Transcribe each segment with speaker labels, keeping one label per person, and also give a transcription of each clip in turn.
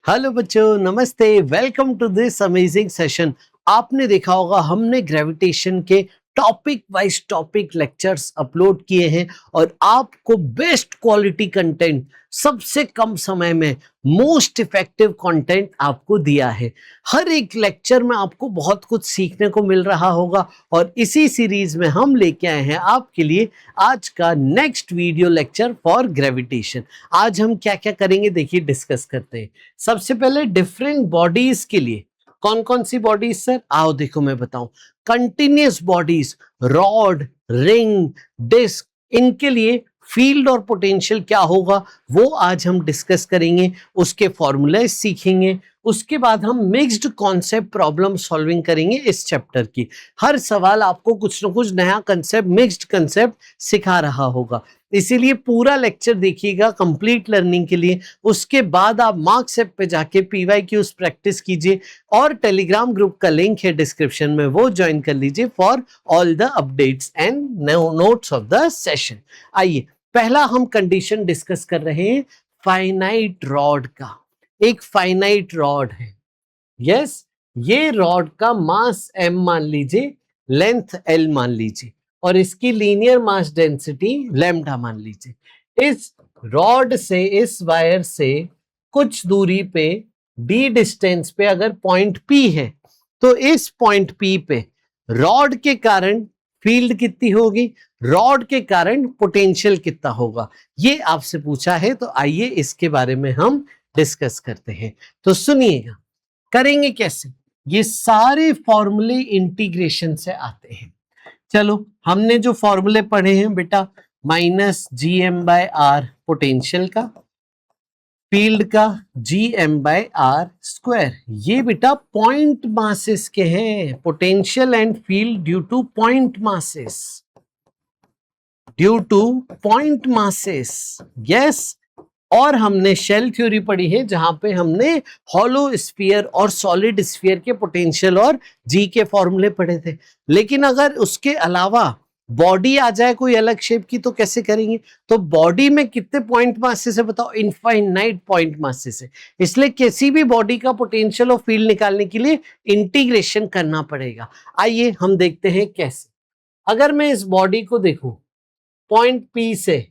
Speaker 1: Hello बच्चों, नमस्ते। Welcome to this amazing session. आपने देखा होगा हमने ग्रेविटेशन के topic wise topic lectures upload किए हैं और आपको बेस्ट क्वालिटी कंटेंट सबसे कम समय में मोस्ट इफेक्टिव कंटेंट आपको दिया है। हर एक लेक्चर में आपको बहुत कुछ सीखने को मिल रहा होगा और इसी सीरीज में हम लेके आए हैं आपके लिए आज का next video lecture for gravitation. आज हम क्या क्या करेंगे देखिए, डिस्कस करते हैं। सबसे पहले डिफरेंट बॉडीज के लिए कौन कौन सी बॉडीज सर, आओ देखो मैं बताऊं। Continuous bodies, rod, ring, disc, इनके लिए फील्ड और पोटेंशियल क्या होगा वो आज हम डिस्कस करेंगे, उसके फॉर्मूले सीखेंगे। उसके बाद हम मिक्स्ड कॉन्सेप्ट प्रॉब्लम सॉल्विंग करेंगे इस चैप्टर की। हर सवाल आपको कुछ ना कुछ नया कंसेप्ट, मिक्स्ड कंसेप्ट सिखा रहा होगा, इसीलिए पूरा लेक्चर देखिएगा कंप्लीट लर्निंग के लिए। उसके बाद आप मार्क्स ऐप पे जाके पीवाईक्यूज प्रैक्टिस कीजिए और टेलीग्राम ग्रुप का लिंक है डिस्क्रिप्शन में, वो ज्वाइन कर लीजिए for all the updates and notes of the session. आइए, पहला हम कंडीशन डिस्कस कर रहे हैं फाइनाइट रॉड का। एक फाइनाइट रॉड है, यस, ये रॉड का मास m मान लीजिए, लेंथ l मान लीजिए और इसकी लीनियर मास डेंसिटी लैम्डा मान लीजिए। इस रॉड से, इस वायर से कुछ दूरी पे d डिस्टेंस पे अगर पॉइंट P है तो इस पॉइंट P पे रॉड के कारण फील्ड कितनी होगी, रॉड के कारण पोटेंशियल कितना होगा, ये आपसे पूछा है। तो आइए इसके बारे में हम डिस्कस करते हैं। तो सुनिएगा, करेंगे कैसे। ये सारे फॉर्मूले इंटीग्रेशन से आते हैं। चलो, हमने जो फॉर्मूले पढ़े हैं बेटा, minus G M by R potential का, फील्ड का G M by R square, ये बेटा पॉइंट मासेस के हैं। Potential and field due to point masses, due to point masses, yes. और हमने शेल थ्योरी पढ़ी है जहां पे हमने हॉलो स्फीयर और सॉलिड स्फीयर के पोटेंशियल और जी के फॉर्मूले पढ़े थे। लेकिन अगर उसके अलावा बॉडी आ जाए कोई अलग शेप की तो कैसे करेंगे। तो बॉडी में कितने पॉइंट मासेस है बताओ, इनफाइनाइट पॉइंट मासेस है। इसलिए किसी भी बॉडी का पोटेंशियल और फील्ड निकालने के लिए इंटीग्रेशन करना पड़ेगा। आइए हम देखते हैं कैसे। अगर मैं इस बॉडी को देखूं, पॉइंट पी से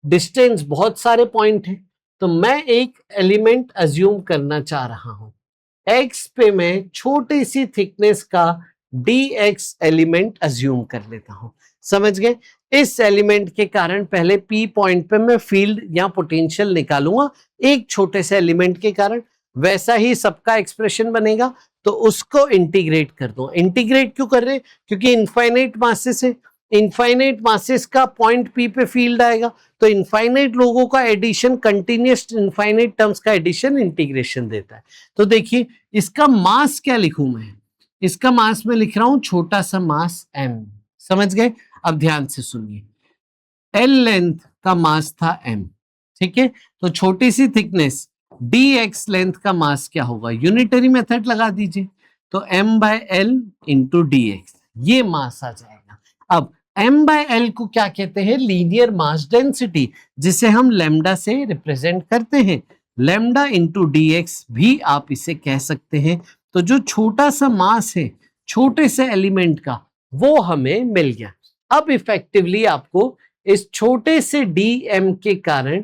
Speaker 1: डिस्टेंस बहुत सारे पॉइंट हैं, तो मैं एक एलिमेंट अज्यूम करना चाह रहा हूं। एक्स पे मैं छोटी सी थिकनेस का dx एलिमेंट अज्यूम कर लेता हूं। समझ गए। इस एलिमेंट के कारण पहले p पॉइंट पे मैं फील्ड या पोटेंशियल निकालूंगा एक छोटे से एलिमेंट के कारण। वैसा ही सबका एक्सप्रेशन बनेगा, तो उसको इंटीग्रेट कर दो। इंटीग्रेट क्यों कर रहे हैं, क्योंकि इनफाइनाइट मासेस है। इनफाइनाइट मासेस का पॉइंट पी पे फील्ड आएगा, तो इनफाइनाइट लोगों का एडिशन, कंटिन्यूअस इनफाइनाइट टर्म्स का एडिशन इंटीग्रेशन देता है। तो देखिए, इसका मास क्या लिखूं मैं, इसका मास मैं लिख रहा हूं छोटा सा मास m। समझ गए। अब ध्यान से सुनिए, l लेंथ का मास था m, ठीक है। तो छोटी सी थिकनेस dx लेंथ का मास क्या होगा, यूनिटरी मेथड लगा दीजिए, तो m by l into dx, ये मास आ जाएगा। अब m बाय l को क्या कहते हैं, लीनियर मास डेंसिटी, जिसे हम लैम्डा से रिप्रेजेंट करते हैं। लैम्डा इंटू dx भी आप इसे कह सकते हैं। तो जो छोटा सा मास है छोटे से एलिमेंट का, वो हमें मिल गया। अब इफेक्टिवली आपको इस छोटे से dm के कारण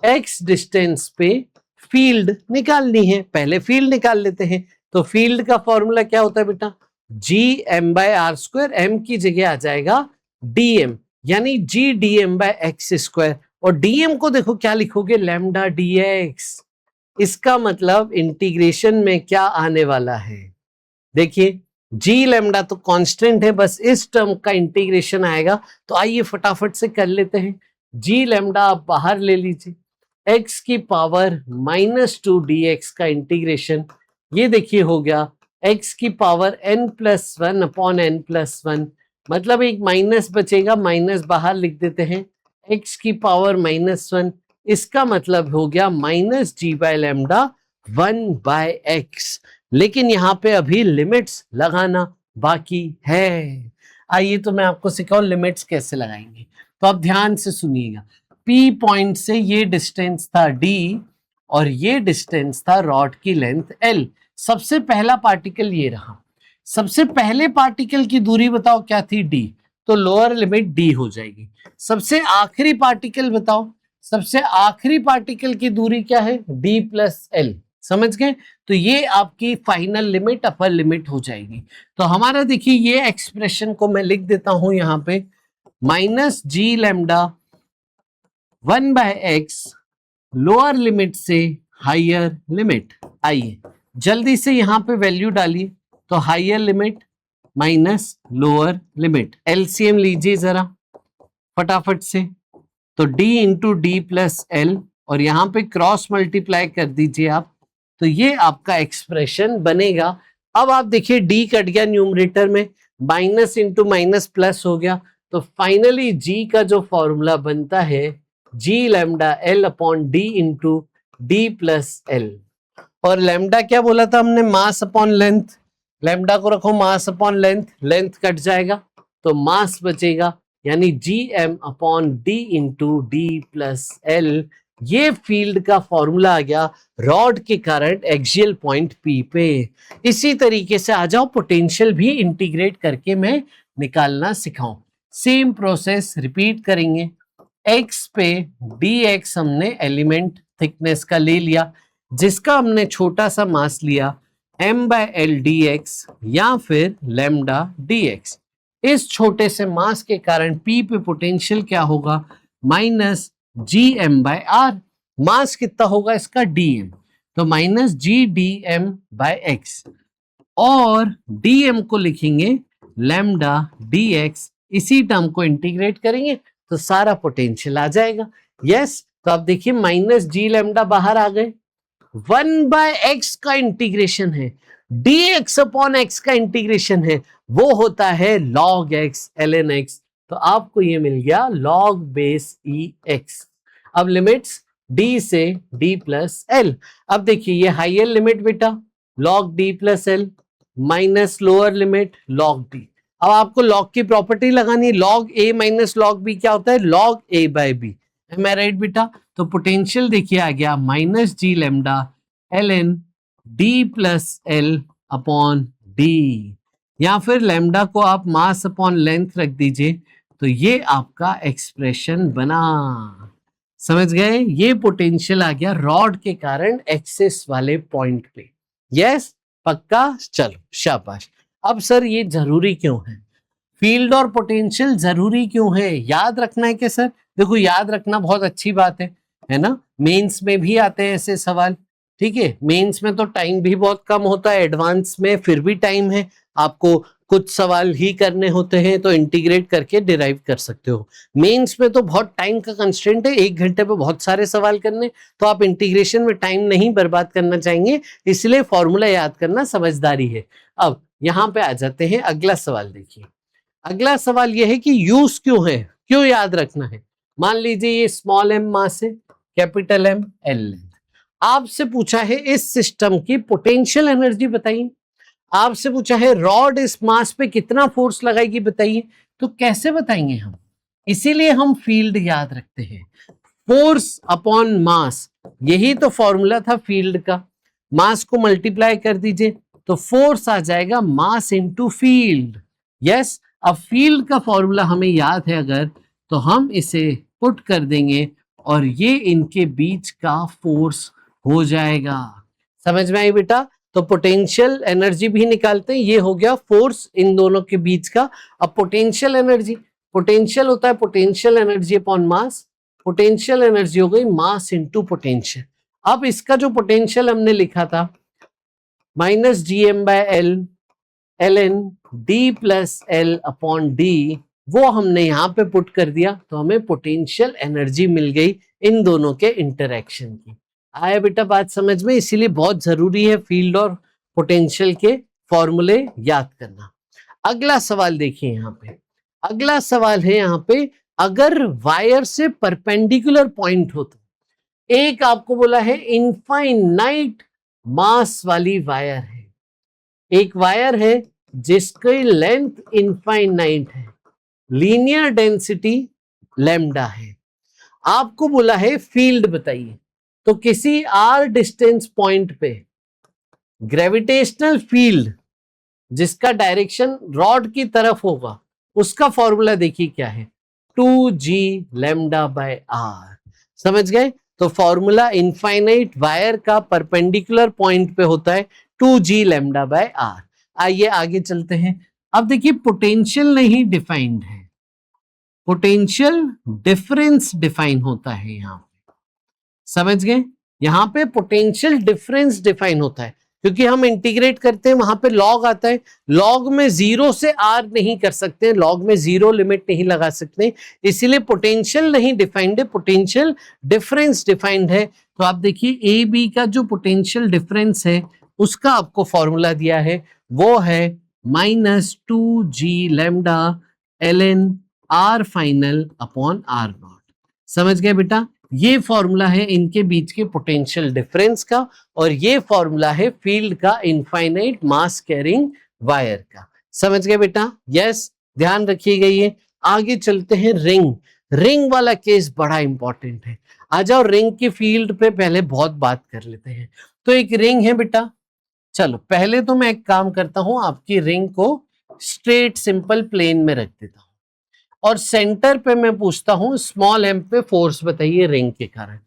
Speaker 1: x डिस्टेंस पे फील्ड निकालनी है। पहले फील्ड निकाल लेते हैं। तो फील्ड का फॉर्मूला क्या होता है बेटा, G M by R square, M की जगह आ जाएगा dm, यानी G dm by X square. और dm को देखो क्या लिखोगे, लैम्डा dx। इसका मतलब इंटीग्रेशन में क्या आने वाला है, देखिए जी लैम्डा तो कांस्टेंट है, बस इस टर्म का इंटीग्रेशन आएगा। तो आइए फटाफट से कर लेते हैं। जी लैम्डा आप बाहर ले लीजिए, x की पावर -2 dx का इंटीग्रेशन, ये देखिए हो गया x की पावर n+1 अपॉन n+1, मतलब एक माइनस बचेगा, माइनस बाहर लिख देते हैं, x की पावर -1, इसका मतलब हो गया -g बाय लैम्डा 1/x। लेकिन यहां पे अभी लिमिट्स लगाना बाकी है। आइए तो मैं आपको सिखाऊं लिमिट्स कैसे लगाएंगे। तो आप ध्यान से सुनिएगा, P पॉइंट से ये डिस्टेंस था d और ये डिस्टेंस था रॉड की लेंथ L। सबसे पहला पार्टिकल ये रहा। सबसे पहले पार्टिकल की दूरी बताओ क्या थी, D, तो लोअर लिमिट D हो जाएगी। सबसे आखिरी पार्टिकल बताओ, सबसे आखिरी पार्टिकल की दूरी क्या है, D प्लस L। समझ गए? तो ये आपकी फाइनल लिमिट, अपर लिमिट हो जाएगी। तो हमारा देखिए ये एक्सप्रेशन को मैं लिख देता हूं यहां पे, minus G lambda 1/x lower limit से हायर लिमिट। आइए जल्दी से यहां पे वैल्यू डालिए, तो higher limit minus lower limit, LCM लीजिए जरा फटाफट से, तो d into D plus L, और यहां पे क्रॉस मल्टीप्लाई कर दीजिए आप, तो ये आपका एक्सप्रेशन बनेगा। अब आप देखिए d कट गया न्यूमरेटर में, माइनस इंटू माइनस प्लस हो गया, तो फाइनली g का जो फॉर्मूला बनता है G lambda L upon D into D plus L. और लैम्डा क्या बोला था हमने, मास अपॉन लेंथ, लैम्डा को रखो mass upon length, length cut जाएगा तो मास बचेगा, यानी G M upon D into D plus L. ये फील्ड का फॉर्मूला आ गया रॉड के कारण एक्सियल पॉइंट पी पे। इसी तरीके से आ जाओ, पोटेंशियल भी इंटीग्रेट करके मैं निकालना सिखाऊं। सेम प्रोसेस रिपीट करेंगे। एक्स पे डी एक्स हमने एलिमेंट थिकनेस का ले लिया, जिसका हमने छोटा सा मास लिया m/l dx या फिर लैम्डा dx। इस छोटे से मास के कारण P पे पोटेंशियल क्या होगा, minus G M by R. Mass कितना होगा इसका, dm, तो minus G D M by X, और dm को लिखेंगे लैम्डा dx। इसी टर्म को इंटीग्रेट करेंगे तो सारा पोटेंशियल आ जाएगा। यस, तो आप देखिए माइनस जी लैम्डा बाहर आ गए, 1/x का इंटीग्रेशन है, dx अपॉन x का इंटीग्रेशन है, वो होता है log x ln x। तो आपको ये मिल गया log बेस ex। अब लिमिट्स d से d प्लस एल। अब देखिए ये हायर लिमिट बेटा log d plus L, minus lower limit log d। अब आपको log की प्रॉपर्टी लगानी, log a minus log b क्या होता है, log a by b। Am I right बेटा? तो पोटेंशियल देखिए आ गया minus G lambda L N D plus L upon D, या फिर लैम्डा को आप मास अपॉन लेंथ रख दीजिए, तो ये आपका एक्सप्रेशन बना। समझ गए? ये पोटेंशियल आ गया रॉड के कारण एक्सिस वाले पॉइंट पे। यस, पक्का? चलो शाबाश। अब सर ये जरूरी क्यों है, फील्ड और पोटेंशियल जरूरी क्यों है, याद रखना है क्या सर? देखो याद रखना बहुत अच्छी बात है ना, मेंस में भी आते हैं ऐसे सवाल। ठीक है, मेंस में तो टाइम भी बहुत कम होता है, एडवांस में फिर भी टाइम है, आपको कुछ सवाल ही करने होते हैं तो इंटीग्रेट करके डिराइव कर सकते हो। मेंस में तो बहुत टाइम का कंस्ट्रेंट है, 1 घंटे पे बहुत सारे सवाल करने, तो आप इंटीग्रेशन में टाइम नहीं बर्बाद करना चाहेंगे, इसलिए फॉर्मूला याद करना समझदारी है। अब यहाँ पे आ जाते हैं, अगला सवाल देखिए। अगला सवाल यह है कि यूज क्यों है, क्यों याद रखना है। मान लीजिए ये स्मॉल m मास है, कैपिटल M L लेंथ। आपसे पूछा है इस सिस्टम की पोटेंशियल एनर्जी बताइए, आपसे पूछा है रॉड इस मास पे कितना फोर्स लगाएगी बताइए, तो कैसे बताएंगे हम? इसीलिए हम फील्ड याद रखते हैं, फोर्स अपॉन मास, यही तो फॉर्मूला था फील्ड का। मास को मल्टीप्लाई कर दीजिए तो फोर्स आ जाएगा मास इनटू फील्ड। यस, अब फील्ड का फॉर्मूला हमें याद है अगर, तो हम इसे पुट कर देंगे और ये इनके बीच का फोर्स हो जाएगा। समझ में आई बेटा? तो पोटेंशियल एनर्जी भी निकालते हैं, ये हो गया फोर्स इन दोनों के बीच का। अब पोटेंशियल एनर्जी, पोटेंशियल होता है potential energy upon mass, potential energy हो गई मास इनटू पोटेंशियल। अब इसका जो पोटेंशियल हमने लिखा था minus G M by L L N D plus L upon D, वो हमने यहाँ पे पुट कर दिया, तो हमें पोटेंशियल एनर्जी मिल गई इन दोनों के इंटरेक्शन की। आया बेटा बात समझ में? इसीलिए बहुत जरूरी है फील्ड और पोटेंशियल के फॉर्मूले याद करना। अगला सवाल देखिए यहाँ पे, अगला सवाल है यहाँ पे, अगर वायर से परपेंडिकुलर पॉइंट हो तो, एक आपको बोला है इनफाइनाइट मास वाली वायर है, एक वायर है जिसकी लेंथ इनफाइनाइट है, लीनियर डेंसिटी लैम्डा है, आपको बोला है फील्ड बताइए, तो किसी r डिस्टेंस पॉइंट पे ग्रेविटेशनल फील्ड जिसका डायरेक्शन रॉड की तरफ होगा उसका फॉर्मूला देखिए क्या है, 2g लैम्डा बाय r। समझ गए? तो फॉर्मूला इनफाइनाइट वायर का परपेंडिकुलर पॉइंट पे होता है 2g लैम्डा बाय r। आइए आगे चलते हैं। अब देखिए पोटेंशियल नहीं डिफाइंड है, पोटेंशियल डिफरेंस डिफाइन होता है यहां पे। समझ गए? यहां पे पोटेंशियल डिफरेंस डिफाइन होता है क्योंकि हम इंटीग्रेट करते हैं, वहां पे लॉग आता है, लॉग में जीरो से आर नहीं कर सकते, लॉग में जीरो लिमिट नहीं लगा सकते, इसीलिए पोटेंशियल नहीं डिफाइंड है, पोटेंशियल डिफरेंस डिफाइंड है। तो आप देखिए ए बी का जो पोटेंशियल डिफरेंस है उसका आपको फॉर्मूला दिया है, वो है -2g lambda ln r final upon r not. समझ गए बेटा? ये फॉर्मूला है इनके बीच के पोटेंशियल डिफरेंस का, और ये फॉर्मूला है फील्ड का इनफाइनाइट मास कैरिंग वायर का। समझ गए बेटा? यस, ध्यान रखिएगा ये। आगे चलते हैं, रिंग। रिंग वाला केस बड़ा इंपॉर्टेंट है। आ जाओ रिंग की फील्ड पे पहले बहुत बात कर लेते हैं। तो एक रिंग है बेटा, चलो पहले तो मैं एक काम करता हूं, आपकी रिंग को स्ट्रेट सिंपल प्लेन में रख देता हूं और सेंटर पे मैं पूछता हूं स्मॉल एम पे फोर्स बताइए रिंग के कारण।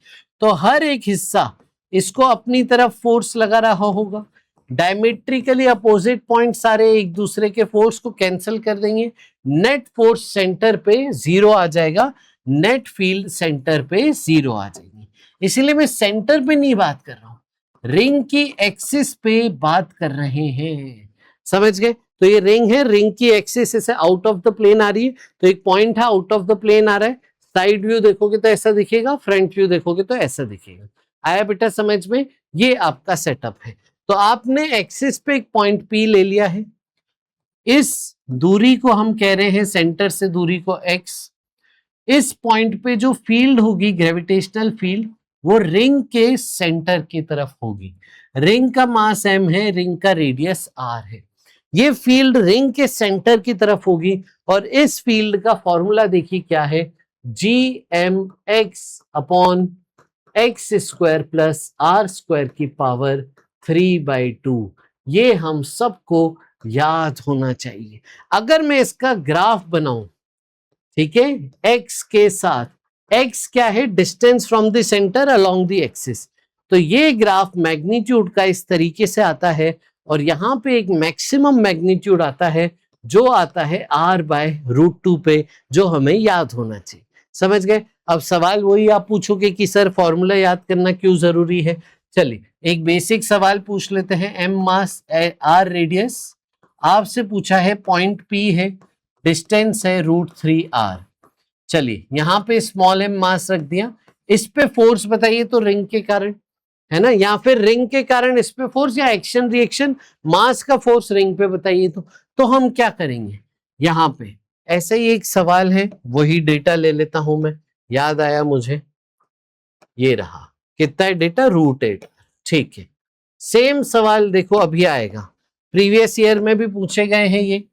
Speaker 1: तो हर एक हिस्सा इसको अपनी तरफ फोर्स लगा रहा होगा, डायमेट्रिकली अपोजिट पॉइंट सारे एक दूसरे के फोर्स को कैंसिल कर देंगे, नेट फोर्स सेंटर पे जीरो आ जाएगा, नेट फील्ड सेंटर पे जीरो आ जाएगी। इसीलिए मैं सेंटर पे नहीं बात कर रहा हूं, रिंग की एक्सिस पे बात कर रहे हैं। समझ गए? तो ये रिंग है, रिंग की एक्सिस ऐसे आउट ऑफ द प्लेन आ रही है, तो एक पॉइंट है आउट ऑफ द प्लेन आ रहा है, साइड व्यू देखोगे तो ऐसा दिखेगा, फ्रंट व्यू देखोगे तो ऐसा दिखेगा। आया बेटा समझ में? ये आपका सेटअप है। तो आपने एक्सिस पे एक पॉइंट P ले लिया है, इस दूरी को हम कह रहे हैं सेंटर से दूरी को x। इस पॉइंट पे जो फील्ड होगी ग्रेविटेशनल फील्ड वो रिंग के सेंटर की तरफ होगी। रिंग का मास m है, रिंग का रेडियस r है, ये फील्ड रिंग के सेंटर की तरफ होगी, और इस फील्ड का फॉर्मूला देखिए क्या है, gmx upon X square plus R square की पावर 3/2। ये हम सबको याद होना चाहिए। अगर मैं इसका ग्राफ बनाऊं, ठीक है, x के साथ, x क्या है, distance from the centre along the axis, तो ये ग्राफ मैग्नीट्यूड का इस तरीके से आता है, और यहां पे एक मैक्सिमम मैग्नीट्यूड आता है जो आता है r/√2 पे, जो हमें याद होना चाहिए। समझ गए? अब सवाल वही आप पूछोगे कि सर फॉर्मूला याद करना क्यों जरूरी है। चलिए एक बेसिक सवाल पूछ लेते हैं। m मास r रेडियस, आपसे पूछा है पॉइंट P है, डिस्टेंस है √3r। चलिए यहां पे स्मॉल m मास रख दिया, इस पे फोर्स बताइए तो रिंग के कारण है ना, या फिर रिंग के कारण इस पे फोर्स, या एक्शन रिएक्शन मास का फोर्स रिंग पे बताइए तो हम क्या करेंगे, यहां पे ऐसे ही एक सवाल है, वही डेटा ले लेता हूं मैं, याद आया मुझे, ये रहा, कितना है डेटा, √8। ठीक है, सेम सवाल देखो अभी आएगा, प्रीवियस ईयर में भी पूछे गए हैं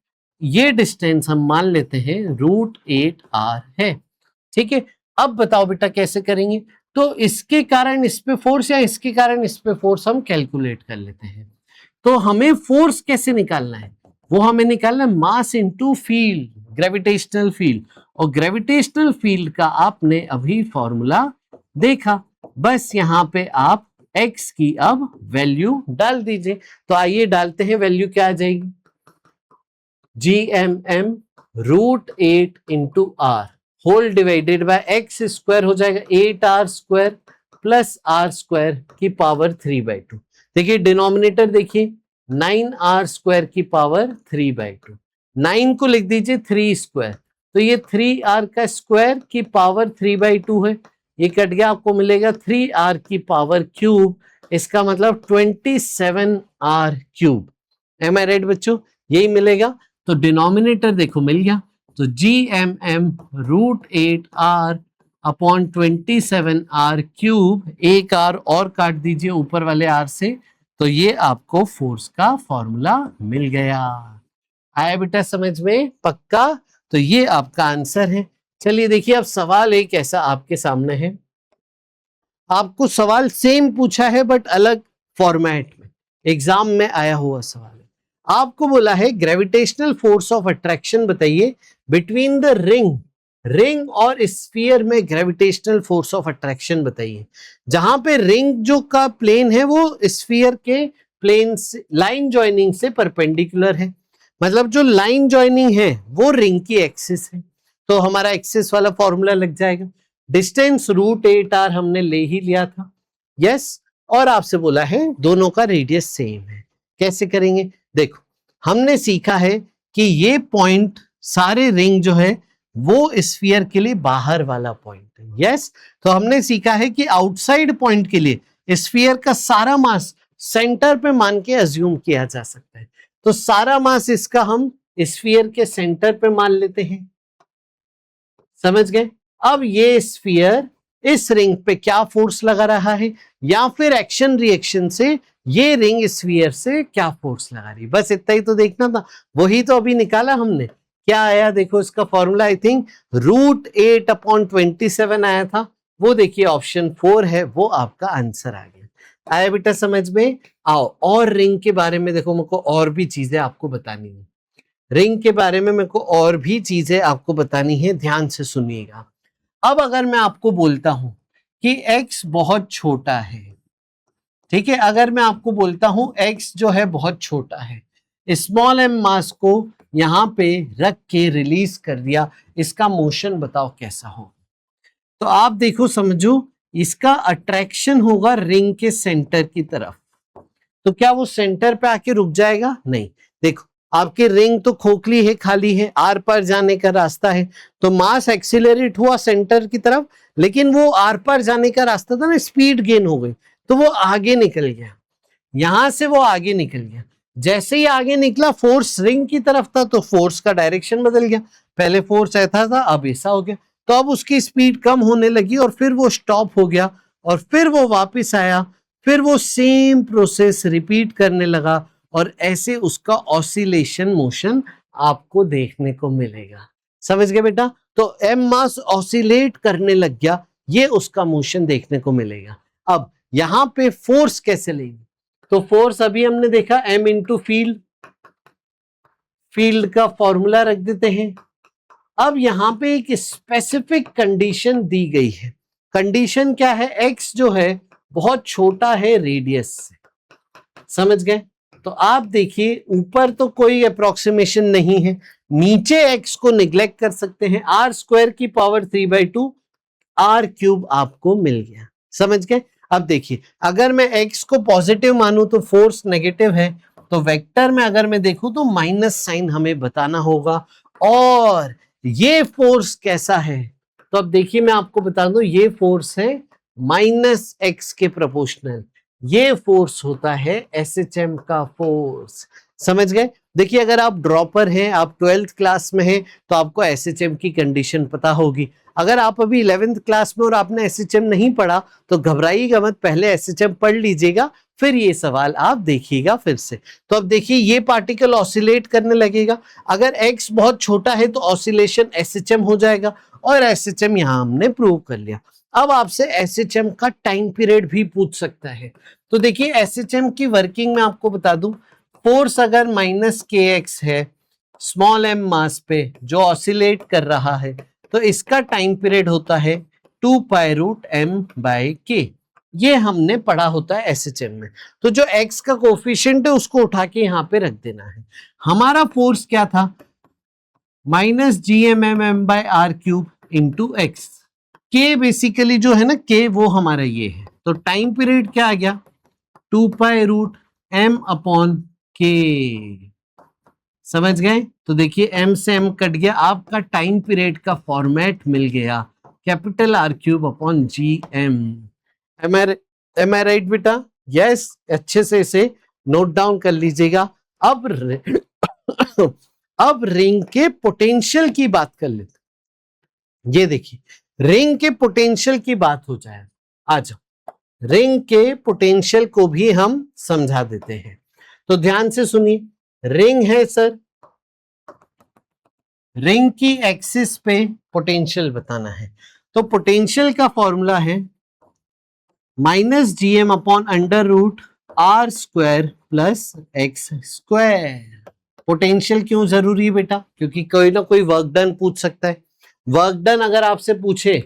Speaker 1: ये डिस्टेंस हम मान लेते हैं √8r है। ठीक है, अब बताओ बेटा कैसे करेंगे, तो इसके कारण इस पे फोर्स या इसके कारण इस पे फोर्स हम कैलकुलेट कर लेते हैं। तो हमें फोर्स कैसे निकालना है, वो हमें निकालना है mass into field, gravitational field, और ग्रेविटेशनल फील्ड का आपने अभी फॉर्मूला देखा, बस यहां पे आप x की अब वैल्यू डाल दीजिए। तो आइए डालते हैं, वैल्यू क्या आ जाएगी, gmm √8 into r whole divided by x square हो जाएगा 8r square plus r square की पावर 3/2। देखिए डिनोमिनेटर देखिए, 9r स्क्वायर की पावर 3/2, 9 को लिख दीजिए 3 स्क्वायर, तो ये 3r का स्क्वायर की पावर 3/2 है, ये कट गया, आपको मिलेगा 3r की पावर क्यूब, इसका मतलब 27r cube. M I right बच्चों, यही मिलेगा। तो डिनोमिनेटर देखो मिल गया, तो gmm √8r upon 27r cube, एक r और काट दीजिए ऊपर वाले r से, तो ये आपको फोर्स का फॉर्मूला मिल गया। आया बेटा समझ में? पक्का? तो ये आपका आंसर है। चलिए देखिए अब सवाल एक ऐसा आपके सामने है, आपको सवाल सेम पूछा है बट अलग फॉर्मेट में, एग्जाम में आया हुआ सवाल है। आपको बोला है ग्रेविटेशनल फोर्स ऑफ अट्रैक्शन बताइए बिटवीन द रिंग और स्फीयर में ग्रेविटेशनल फोर्स ऑफ अट्रैक्शन बताइए। जहां पे रिंग जो का प्लेन है वो स्फीयर के प्लेन से लाइन ज्वाइनिंग से परपेंडिकुलर है, मतलब जो लाइन ज्वाइनिंग है वो रिंग की एक्सिस है, तो हमारा एक्सिस वाला फॉर्मूला लग जाएगा। डिस्टेंस √8r हमने ले ही लिया था, यस। और आपसे बोला है दोनों का रेडियस सेम है। कैसे करेंगे? देखो, हमने सीखा है कि ये पॉइंट सारे रिंग जो है वो स्फीयर के लिए बाहर वाला पॉइंट है, यस। तो हमने सीखा है कि आउटसाइड पॉइंट के लिए स्फीयर का सारा मास सेंटर पे मान के अज्यूम किया जा सकता है, तो सारा मास इसका हम स्फीयर के सेंटर पे मान लेते हैं। समझ गए? अब ये स्फीयर इस रिंग पे क्या फोर्स लगा रहा है, या फिर एक्शन रिएक्शन से ये रिंग स्फीयर से क्या फोर्स लगा रही है, बस इतना ही तो देखना था। वही तो अभी निकाला हमने। क्या आया देखो, इसका फॉर्मूला आई थिंक √8/27 आया था। वो देखिए ऑप्शन 4 है, वो आपका आंसर आ गया। आया बेटा समझ में? आओ, और रिंग के बारे में देखो, मुझको और भी चीजें आपको बतानी है। रिंग के बारे में मेरे को और भी चीजें आपको बतानी है, ध्यान से सुनिएगा। अब अगर मैं आपको बोलता हूं कि x बहुत छोटा है, ठीक है, अगर मैं आपको बोलता हूं x जो है बहुत छोटा है, स्मॉल m मास को यहां पे रख के रिलीज कर दिया, इसका मोशन बताओ कैसा हो। तो आप देखो समझो, इसका अट्रैक्शन होगा रिंग के सेंटर की तरफ, तो क्या वो सेंटर पे आके रुक जाएगा? नहीं। देखो, आपकी रिंग तो खोखली है, खाली है, आर पार जाने का रास्ता है, तो मास एक्सीलरेट हुआ सेंटर की तरफ, लेकिन वो आर पार जाने का रास्ता था ना, स्पीड गेन हो गई, तो वो आगे निकल गया, यहां से वो आगे निकल गया। जैसे ही आगे निकला, फोर्स रिंग की तरफ था, तो फोर्स का डायरेक्शन बदल गया, पहले फोर्स ऐसा था अब ऐसा हो गया, तो अब उसकी स्पीड कम होने लगी और फिर वो स्टॉप हो गया, और फिर वो वापस आया, फिर वो सेम प्रोसेस रिपीट करने लगा, और ऐसे उसका ऑसिलेशन मोशन आपको देखने को मिलेगा। समझ गए बेटा? तो एम मास ऑसिलेट करने लग गया, ये उसका मोशन देखने को मिलेगा। अब यहां पे फोर्स कैसे लेंगे? तो फोर्स अभी हमने देखा m इंटू फील्ड, फील्ड का फॉर्मूला रख देते हैं। अब यहां पे एक स्पेसिफिक कंडीशन दी गई है। कंडीशन क्या है? x जो है बहुत छोटा है रेडियस से। समझ गए? तो आप देखिए, ऊपर तो कोई अप्रोक्सीमेशन नहीं है, नीचे x को निग्लेक्ट कर सकते हैं, r² की पावर 3/2 r³ आपको मिल गया। समझ गए? अब देखिए, अगर मैं x को पॉजिटिव मानूं तो फोर्स नेगेटिव है, तो वेक्टर में अगर मैं देखूं तो माइनस साइन हमें बताना होगा। और ये फोर्स कैसा है? तो अब देखिए, मैं आपको बता दूं, ये फोर्स है -x के प्रोपोर्शनल, ये फोर्स होता है SHM का फोर्स। समझ गए? देखिए, अगर आप ड्रॉपर हैं, आप 12th क्लास में हैं, तो आपको SHM की कंडीशन पता होगी। अगर आप अभी 11th क्लास में और आपने SHM नहीं पढ़ा, तो घबराइएगा मत, पहले SHM पढ़ लीजिएगा, फिर ये सवाल आप देखिएगा फिर से। तो अब देखिए, ये पार्टिकल ऑसिलेट करने लगेगा, अगर x बहुत छोटा है तो ऑसिलेशन SHM हो जाएगा, और SHM यहां हमने प्रूव कर लिया। अब आपसे SHM का टाइम पीरियड भी पूछ सकता है। तो देखिए, SHM की वर्किंग में आपको बता दूं, फोर्स अगर -kx है स्मॉल m मास पे जो ऑसिलेट कर रहा है, तो इसका टाइम पीरियड होता है 2π√m/k। ये हमने पढ़ा होता है SHM में। तो जो x का कोफिशिएंट है उसको उठा के यहां पे रख देना है। हमारा फोर्स क्या था? -gmm/r³ into x। k basically जो है ना, k वो हमारा ये है, तो टाइम पीरियड क्या आ गया? 2π√m/k। समझ गए? तो देखिए, m से m कट गया, आपका टाइम पीरियड का फॉर्मेट मिल गया R³/Gm। एम आई राइट बेटा? यस, अच्छे से इसे नोट डाउन कर लीजिएगा। अब अब रिंग के पोटेंशियल की बात कर लेते। ये देखिए, रिंग के पोटेंशियल की बात हो जाए, आ जाओ, रिंग के पोटेंशियल को भी हम समझा देते हैं। तो ध्यान से सुनिए, रिंग है सर, रिंग की एक्सिस पे पोटेंशियल बताना है, तो पोटेंशियल का फॉर्मूला है minus G M upon under root R square plus X square. Potential क्यों जरूरी है बेटा? क्योंकि कोई ना कोई वर्क डन पूछ सकता है। वर्क डन अगर आपसे पूछे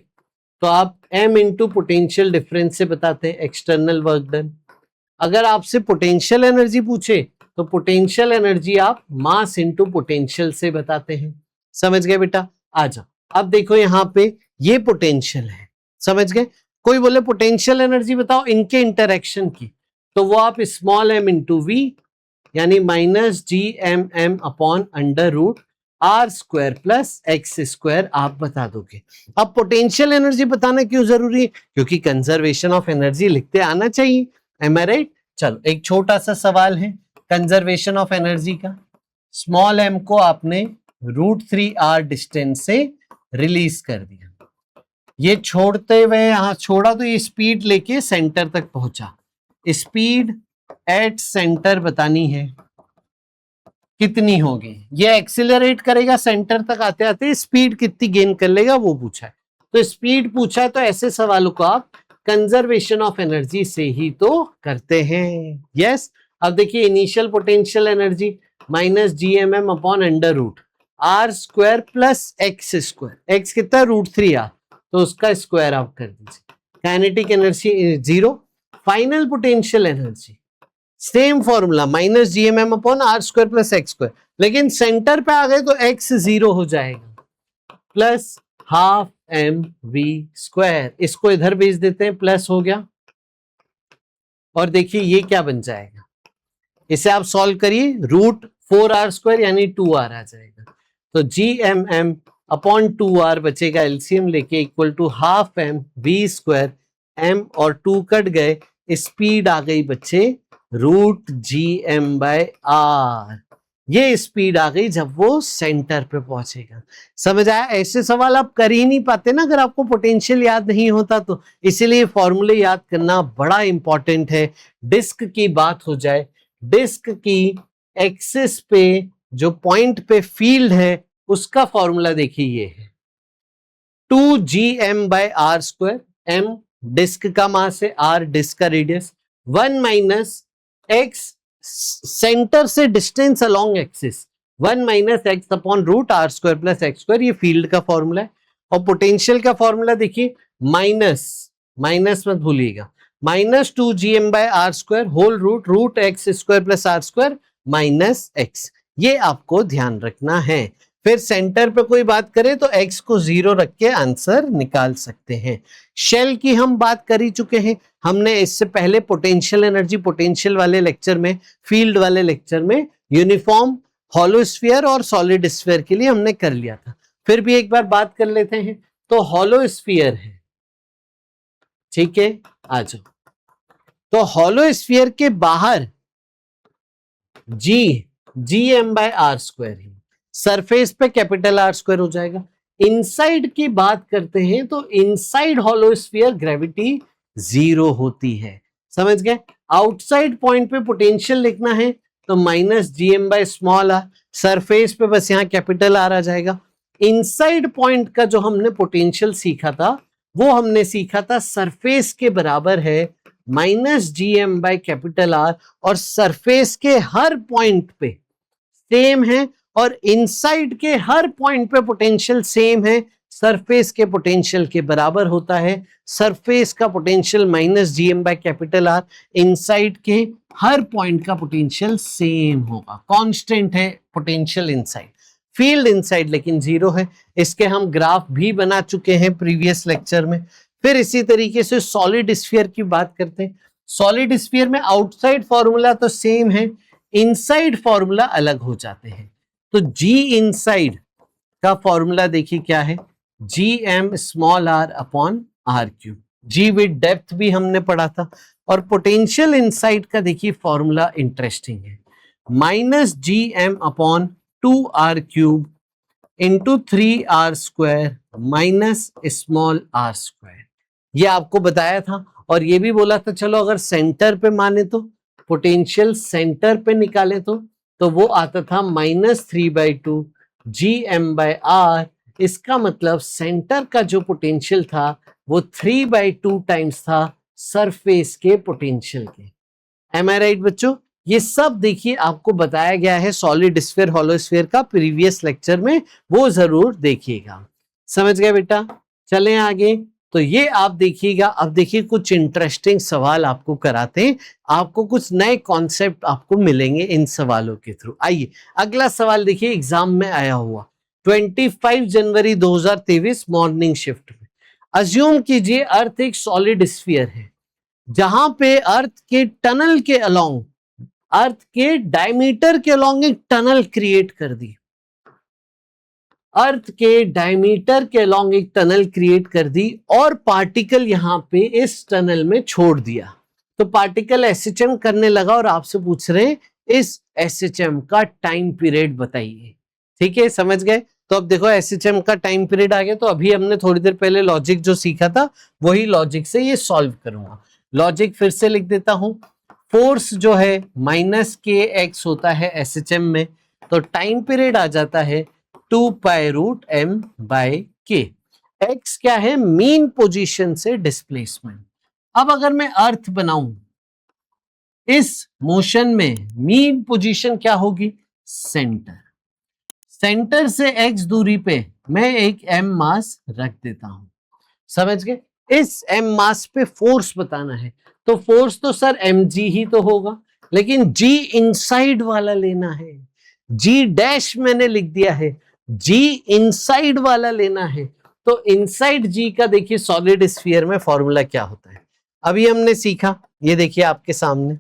Speaker 1: तो आप m इंटू पोटेंशियल डिफरेंस से बताते हैं, एक्सटर्नल वर्क डन। अगर आपसे पोटेंशियल एनर्जी पूछे तो पोटेंशियल एनर्जी आप मास इंटू पोटेंशियल से बताते हैं। समझ गए बेटा? आ जाओ, अब देखो यहाँ पे ये पोटेंशियल है, समझ गए? कोई बोले पोटेंशियल एनर्जी बताओ इनके इंटरेक्शन की, तो वो आप स्मॉल m इंटू वी यानी minus G M M upon under root R square plus X square आप बता दोगे। अब पोटेंशियल एनर्जी बताना क्यों जरूरी है? क्योंकि कंजर्वेशन ऑफ एनर्जी लिखते आना चाहिए। M I right? चलो एक छोटा सा सवाल है कंजर्वेशन ऑफ एनर्जी का। स्मॉल एम को आपने √3r डिस्टेंस से रिलीज कर दिया, ये छोड़ते हुए यहां छोड़ा तो ये स्पीड लेके सेंटर तक पहुंचा। स्पीड एट सेंटर बतानी है कितनी होगी। ये एक्सिलरेट करेगा सेंटर तक आते आते, स्पीड कितनी गेन कर लेगा वो पूछा है। तो स्पीड पूछा है तो ऐसे सवालों को आप कंजर्वेशन ऑफ एनर्जी से ही तो करते हैं। यस। अब देखिए initial potential energy minus G M M upon under root R square plus X square. X कितना? √3r, तो उसका स्क्वायर आप कर दीजिए। Kinetic energy 0। Final potential energy same formula minus G M M upon R square plus X square, लेकिन center पे आ गए तो x 0 हो जाएगा plus half M V square. इसको इधर भेज देते हैं, प्लस हो गया। और देखिए ये क्या बन जाएगा, इसे आप सॉल्व करिए, √4r² यानी 2r आ जाएगा। तो जी एम एम अपॉन 2r बचेगा, एलसीएम लेके equal to half M V square. m और 2 कट गए, स्पीड आ गई बच्चे √gm/r। ये स्पीड आ गई जब वो सेंटर पे पहुंचेगा। समझ आया? ऐसे सवाल आप कर ही नहीं पाते ना अगर आपको पोटेंशियल याद नहीं होता तो, इसीलिए फॉर्मूले याद करना बड़ा इंपॉर्टेंट है। डिस्क की बात हो जाए, डिस्क की एक्सिस पे जो पॉइंट पे फील्ड है उसका फॉर्मूला देखिए ये है 2gm/r²। m डिस्क का मास है, r डिस्क का रेडियस, 1 माइनस x सेंटर से distance along axis, 1 minus x upon √r² plus X square. ये फील्ड का फॉर्मूला है। और पोटेंशियल का फॉर्मूला देखिए, माइनस माइनस मत भूलिएगा, minus 2gm/r² whole √√x² plus r² minus x। ये आपको ध्यान रखना है। फिर सेंटर पे कोई बात करे तो x को 0 रख के आंसर निकाल सकते हैं। शेल की हम बात कर ही चुके हैं, हमने इससे पहले पोटेंशियल एनर्जी पोटेंशियल वाले लेक्चर में, फील्ड वाले लेक्चर में यूनिफॉर्म हॉलो स्फीयर और सॉलिड स्फीयर के लिए हमने कर लिया था। फिर भी एक बार बात कर लेते हैं। तो हॉलो स्फीयर है, ठीक है, आ जाओ। तो हॉलो स्फीयर के बाहर gm/r² ही, सरफेस पे कैपिटल R² हो जाएगा। इनसाइड की बात करते हैं तो इनसाइड हॉलो स्फीयर ग्रेविटी 0 होती है। समझ गए? आउटसाइड पॉइंट पे पोटेंशियल लिखना है तो -gm/r, सरफेस पे बस यहाँ कैपिटल R आ जाएगा। इनसाइड पॉइंट का जो हमने पोटेंशियल सीखा था वो हमने सीखा था सरफेस के बराबर है -gm/R, और सरफेस के हर पॉइंट पे सेम है और इनसाइड के हर पॉइंट पे पोटेंशियल सेम है, सरफेस के पोटेंशियल के बराबर होता है। सरफेस का पोटेंशियल -gm/R, इनसाइड के हर पॉइंट का पोटेंशियल सेम होगा, कांस्टेंट है पोटेंशियल इनसाइड। फील्ड इनसाइड लेकिन 0 है। इसके हम ग्राफ भी बना चुके हैं प्रीवियस लेक्चर में। फिर इसी तरीके से सॉलिड स्फीयर की बात करते हैं। सॉलिड स्फीयर में आउटसाइड फॉर्मूला तो सेम है, इनसाइड फॉर्मूला अलग हो जाते हैं। तो जी इनसाइड का फॉर्मूला देखिए क्या है, gm/r upon r³। Ji with depth भी हमने पढ़ा था। और पोटेंशियल इनसाइड का देखिए फॉर्मूला इंटरेस्टिंग है, -gm upon 2r³ into 3r² minus small r²। ये आपको बताया था और ये भी बोला था चलो अगर सेंटर पे माने तो पोटेंशियल सेंटर पे निकाले तो वो आता था -3/2 gm/r। इसका मतलब सेंटर का जो पोटेंशियल था वो 3/2 टाइम्स था सरफेस के पोटेंशियल के। एम आई राइट बच्चों? ये सब देखिए आपको बताया गया है सॉलिड स्फीयर हॉलो स्फीयर का प्रीवियस लेक्चर में, वो जरूर देखिएगा। समझ गए बेटा? चलें आगे। तो ये आप देखिएगा। अब देखिए कुछ इंटरेस्टिंग सवाल आपको कराते हैं, आपको कुछ नए कॉन्सेप्ट आपको मिलेंगे इन सवालों के थ्रू। आइए अगला सवाल देखिए, एग्जाम में आया हुआ 25 जनवरी 2023 मॉर्निंग शिफ्ट में। अज्यूम कीजिए अर्थ एक सॉलिड स्फीयर है जहां पे अर्थ के टनल के अलोंग, अर्थ के डायमीटर के अलोंग एक टनल क्रिएट कर दी। अर्थ के डायमीटर के अलोंग एक टनल क्रिएट कर दी और पार्टिकल यहां पे इस टनल में छोड़ दिया। तो पार्टिकल एसएचएम करने लगा और आपसे पूछ रहे हैं इस एसएचएम का टाइम पीरियड बताइए। ठीक है, समझ गए? तो अब देखो एसएचएम का टाइम पीरियड आ गया। तो अभी हमने थोड़ी देर पहले लॉजिक जो सीखा था वही लॉजिक से ये सॉल्व करूंगा। लॉजिक फिर से लिख देता हूं। फोर्स जो है -kx होता है एसएचएम में, तो टाइम पीरियड आ जाता है 2π√m/k। x क्या है? मीन पोजीशन से डिस्प्लेसमेंट। अब अगर मैं अर्थ बनाऊं, इस मोशन में मीन पोजीशन क्या होगी? सेंटर। सेंटर से x दूरी पे मैं एक m मास रख देता हूं। समझ गए? इस m मास पे फोर्स बताना है, तो फोर्स तो सर mg ही तो होगा, लेकिन g इनसाइड वाला लेना है। g डैश मैंने लिख दिया है, g इनसाइड वाला लेना है। तो इनसाइड g का देखिए सॉलिड स्फीयर में फॉर्मूला क्या होता है, अभी हमने सीखा। ये देखिए आपके सामने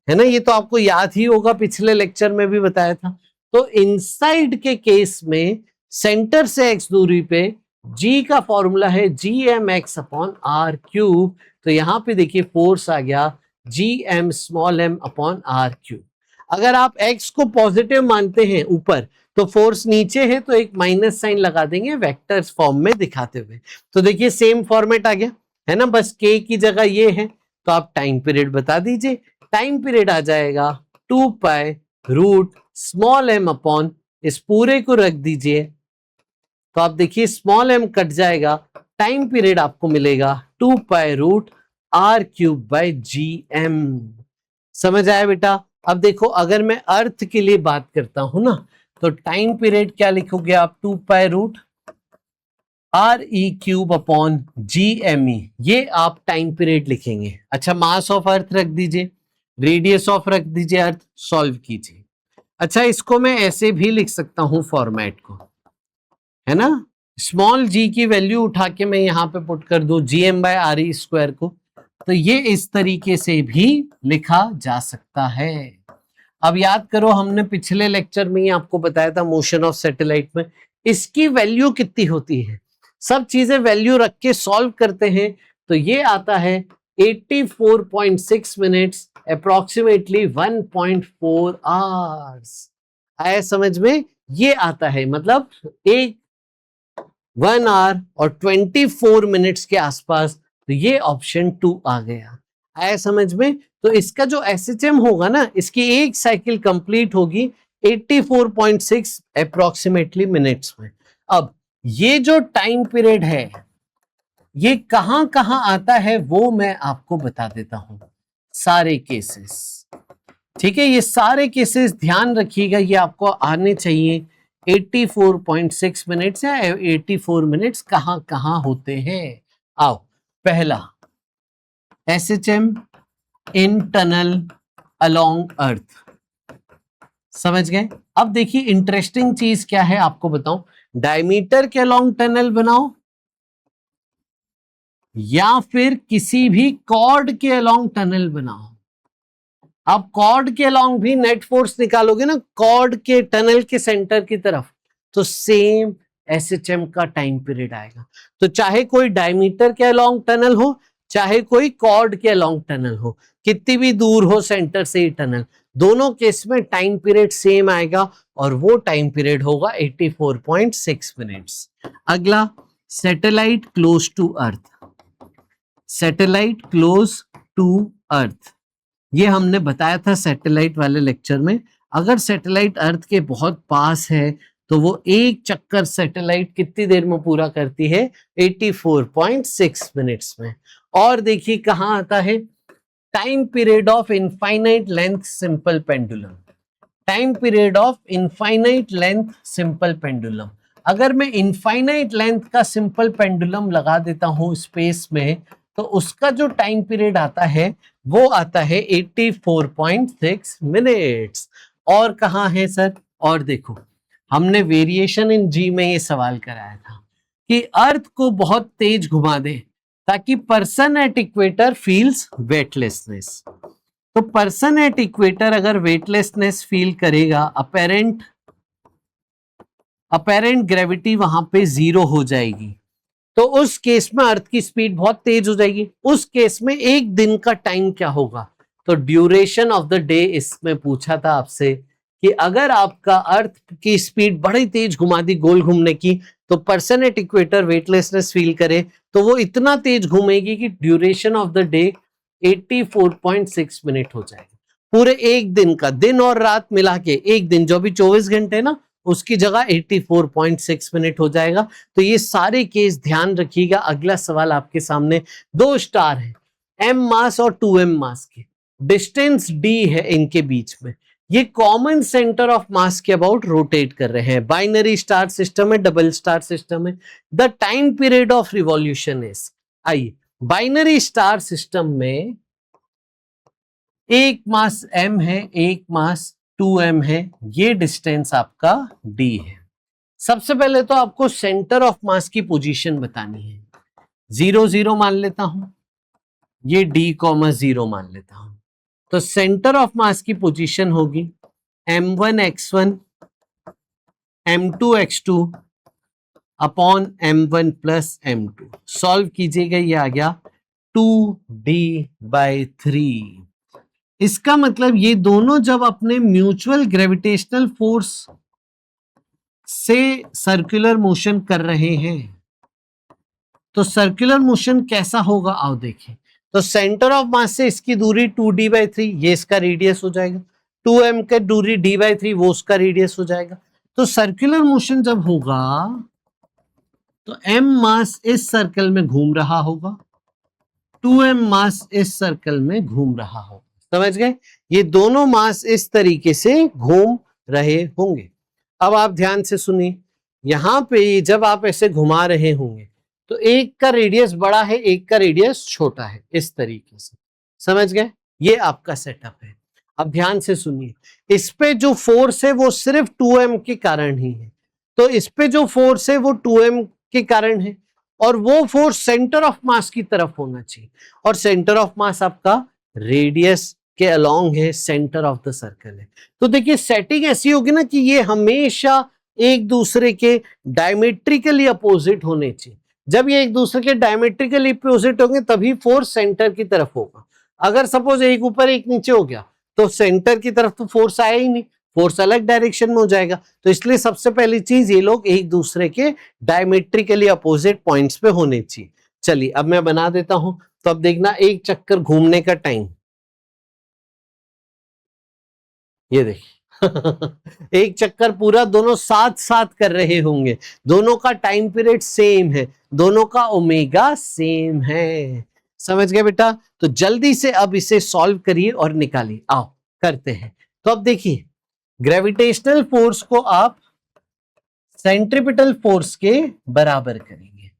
Speaker 1: है ना, ये तो आपको याद ही होगा, पिछले लेक्चर में भी बताया था। तो इनसाइड के केस में सेंटर से x दूरी पे g का फॉर्मूला है gmx/r³। तो यहां पे देखिए फोर्स आ गया gm/r³। अगर आप x को पॉजिटिव मानते हैं ऊपर, तो फोर्स नीचे है तो एक माइनस साइन लगा देंगे वेक्टर फॉर्म में दिखाते हुए। तो देखिए सेम फॉर्मेट आ गया है ना, बस k की जगह ये है। तो आप टाइम पीरियड बता दीजिए। टाइम पीरियड आ जाएगा 2π√m/, इस पूरे को रख दीजिए। तो आप देखिए स्मॉल m कट जाएगा, टाइम पीरियड आपको मिलेगा 2π√r³/gm। समझ आया बेटा? अब देखो अगर मैं अर्थ के लिए बात करता हूं ना, तो टाइम पीरियड क्या लिखोगे आप? 2π√re³ ये आप टाइम पीरियड लिखेंगे। अच्छा, मास ऑफ अर्थ रख दीजिए, रेडियस ऑफ रख दीजिए अर्थ, सॉल्व कीजिए। अच्छा, इसको मैं ऐसे भी लिख सकता हूं फॉर्मेट को, है ना, स्मॉल g की वैल्यू उठा के मैं यहां पे पुट कर दूं gm/re² को, तो ये इस तरीके से भी लिखा जा सकता है। अब याद करो, हमने पिछले लेक्चर में ही आपको बताया था मोशन ऑफ सैटेलाइट में इसकी वैल्यू कितनी होती है। सब चीजें वैल्यू रख के सॉल्व करते हैं, तो ये आता है 84.6 मिनट्स, अप्रोक्सीमेटली 1.4 आवर्स। आया समझ में? ये आता है, मतलब एक 1 आवर और 24 मिनट्स के आसपास। तो ये ऑप्शन 2 आ गया। आया समझ में? तो इसका जो एसएचएम होगा ना, इसकी एक साइकिल कंप्लीट होगी 84.6 अप्रोक्सीमेटली मिनट्स में। अब ये जो टाइम पीरियड है ये कहां कहां आता है वो मैं आपको बता देता हूं, सारे केसेस। ठीक है, ये सारे केसेस ध्यान रखिएगा, ये आपको आने चाहिए। 84.6 मिनट्स या 84 मिनट्स कहां कहां होते हैं। आओ, पहला एसएचएम इन टनल अलोंग अर्थ। समझ गए? अब देखिए इंटरेस्टिंग चीज क्या है आपको बताऊं, डायमीटर के अलोंग टनल बनाओ या फिर किसी भी कॉर्ड के अलोंग टनल बनाओ। आप कॉर्ड के अलोंग भी नेट फोर्स निकालोगे ना, कॉर्ड के टनल के सेंटर की तरफ, तो सेम एसएचएम का टाइम पीरियड आएगा। तो चाहे कोई डायमीटर के अलोंग टनल हो, चाहे कोई कॉर्ड के अलोंग टनल हो, कितनी भी दूर हो सेंटर से ही टनल, दोनों केस में टाइम पीरियड सेम आएगा और वो टाइम पीरियड होगा 84.6 मिनट्स। अगला, satellite close to earth. Satellite close to earth, ये हमने बताया था सैटेलाइट वाले लेक्चर में। अगर सैटेलाइट अर्थ के बहुत पास है तो वो एक चक्कर सैटेलाइट कितनी देर में पूरा करती है? 84.6 मिनट्स में। और देखिए कहां आता है, time period of infinite length simple pendulum. Time period of infinite length simple pendulum. अगर मैं इनफाइनाइट लेंथ का सिंपल पेंडुलम लगा देता हूं स्पेस में, तो उसका जो टाइम पीरियड आता है वो आता है 84.6 मिनट्स। और कहां है सर, और देखो हमने वेरिएशन इन जी में ये सवाल कराया था कि अर्थ को बहुत तेज घुमा दे ताकि person at equator feels weightlessness. तो पर्सन एट इक्वेटर अगर वेटलेसनेस फील करेगा, अपेरेंट ग्रेविटी वहां पे जीरो हो जाएगी, तो उस केस में अर्थ की स्पीड बहुत तेज हो जाएगी। उस केस में एक दिन का टाइम क्या होगा, तो ड्यूरेशन ऑफ द डे इसमें पूछा था आपसे कि अगर आपका अर्थ की स्पीड बड़ी तेज घुमा दी गोल घूमने की, तो person at equator weightlessness feel करे तो वो इतना तेज घूमेगी कि duration of the day 84.6 minute हो जाएगा। पूरे एक दिन का, दिन और रात मिला के एक दिन जो भी 24 घंटे ना, उसकी जगह 84.6 मिनट हो जाएगा। तो ये सारे केस ध्यान रखिएगा। अगला सवाल आपके सामने, दो स्टार है m मास और 2m मास के, डिस्टेंस d है इनके बीच में, ये कॉमन सेंटर ऑफ मास के अबाउट रोटेट कर रहे हैं। बाइनरी स्टार सिस्टम है, डबल स्टार सिस्टम है। The time period of revolution is, आइए बाइनरी स्टार सिस्टम में एक मास m है, एक मास 2m है, ये डिस्टेंस आपका d है। सबसे पहले तो आपको सेंटर ऑफ मास की पोजीशन बतानी है। 0 0 मान लेता हूं, ये d,0 मान लेता हूं। तो सेंटर ऑफ मास की पोजीशन होगी m1 x1 m2 x2 upon m1 plus m2। Solve कीजिएगा, ये आ गया 2d/3। इसका मतलब ये दोनों जब अपने म्यूचुअल ग्रेविटेशनल फोर्स से सर्कुलर मोशन कर रहे हैं, तो सर्कुलर मोशन कैसा होगा आओ देखें। तो सेंटर ऑफ मास से इसकी दूरी 2d/3, ये इसका रेडियस हो जाएगा। 2m का दूरी d/3, वो उसका रेडियस हो जाएगा। तो सर्कुलर मोशन जब होगा तो m मास इस सर्कल में घूम रहा होगा, 2m मास इस सर्कल में घूम रहा होगा। समझ गए, ये दोनों मास इस तरीके से घूम रहे होंगे। अब आप ध्यान से सुनिए, यहां पे जब आप ऐसे घुमा रहे होंगे तो एक का रेडियस बड़ा है, एक का रेडियस छोटा है, इस तरीके से। समझ गए, ये आपका सेटअप है। अब ध्यान से सुनिए, इस पे जो फोर्स है वो सिर्फ 2m के कारण ही है। तो इस पे जो फोर्स है वो 2m के कारण है, और वो फोर्स सेंटर ऑफ मास की तरफ होना चाहिए। और सेंटर ऑफ मास आपका रेडियस के अलोंग है, सेंटर ऑफ द सर्कल है। तो देखिए सेटिंग ऐसी होगी ना कि ये हमेशा एक दूसरे के डायमेट्रिकली अपोजिट होने चाहिए। जब ये एक दूसरे के डायमेट्रिकली अपोजिट होंगे तभी फोर्स सेंटर की तरफ होगा। अगर सपोज एक ऊपर एक नीचे हो गया तो सेंटर की तरफ तो फोर्स आया ही नहीं, फोर्स अलग डायरेक्शन में हो जाएगा। तो इसलिए सबसे पहली चीज, ये लोग एक दूसरे के डायमेट्रिकली अपोजिट पॉइंट्स पे होने चाहिए। चलिए अब मैं बना देता हूं। तो अब देखना, एक चक्कर घूमने का टाइम, ये देखिए एक चक्कर पूरा दोनों साथ साथ कर रहे होंगे, दोनों का टाइम पीरियड सेम है, दोनों का ओमेगा सेम है। समझ गए बेटा? तो जल्दी से अब इसे सॉल्व करिए और निकालिए। आओ करते हैं। तो अब देखिए, ग्रेविटेशनल फोर्स को आप सेंट्रिपिटल फोर्स के बराबर करेंगे।